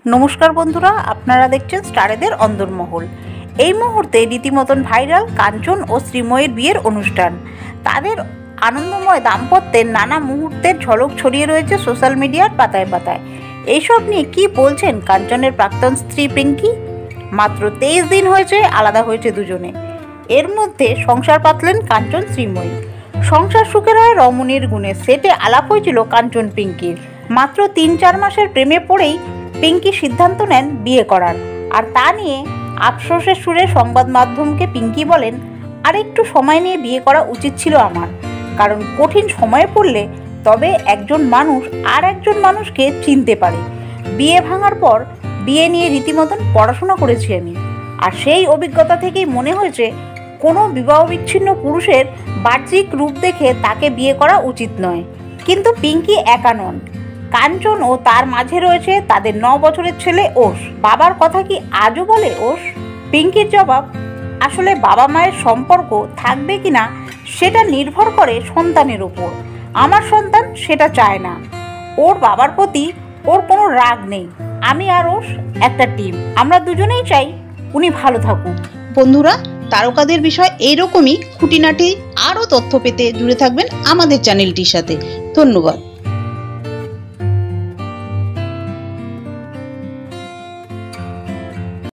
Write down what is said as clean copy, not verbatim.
নমস্কার বন্ধুরা, আপনারা দেখছেন স্টারেদের অন্দরমহল। এই মুহূর্তে রীতিমতন ভাইরাল কাঞ্চন ও শ্রীময়ীর বিয়ের অনুষ্ঠান। তাদের আনন্দময় দাম্পত্যের নানা মুহূর্তের ঝলক ছড়িয়ে রয়েছে সোশ্যাল মিডিয়ার পাতায় পাতায়। এইসব নিয়ে কি বলছেন কাঞ্চনের প্রাক্তন স্ত্রী পিঙ্কি? মাত্র 23 দিন হয়েছে আলাদা হয়েছে দুজনে। এর মধ্যে সংসার পাতলেন কাঞ্চন শ্রীময়ী। সংসার সুখের হয় রমণীর গুণে সেটে আলাপ হয়েছিল কাঞ্চন পিঙ্কির। মাত্র 3-4 মাসের প্রেমে পড়েই পিঙ্কি সিদ্ধান্ত নেন বিয়ে করার। আর তা নিয়ে আফসোসের সুরে সংবাদ মাধ্যমকে পিঙ্কি বলেন, আর একটু সময় নিয়ে বিয়ে করা উচিত ছিল আমার, কারণ কঠিন সময়ে পড়লে তবে একজন মানুষ আর একজন মানুষকে চিনতে পারে। বিয়ে ভাঙার পর বিয়ে নিয়ে রীতিমতন পড়াশোনা করেছি আমি, আর সেই অভিজ্ঞতা থেকেই মনে হয়েছে কোনো বিবাহ বিচ্ছিন্ন পুরুষের বাহ্যিক রূপ দেখে তাকে বিয়ে করা উচিত নয়। কিন্তু পিঙ্কি একা নন, কাঞ্চন ও তার মাঝে রয়েছে তাদের 9 বছরের ছেলে ওশ। বাবার কথা কি আজও বলে ওশ? পিঙ্কির জবাব, আসলে বাবা মায়ের সম্পর্ক থাকবে কিনা সেটা নির্ভর করে সন্তানের উপর। আমার সন্তান সেটা চায় না। ওর বাবার প্রতি ওর কোনো রাগ নেই। আমি আর ওশ একটা টিম, আমরা দুজনেই চাই উনি ভালো থাকুক। বন্ধুরা, তারকাদের বিষয় এইরকমই খুঁটিনাটি আরও তথ্য পেতে জুড়ে থাকবেন আমাদের চ্যানেলটির সাথে। ধন্যবাদ।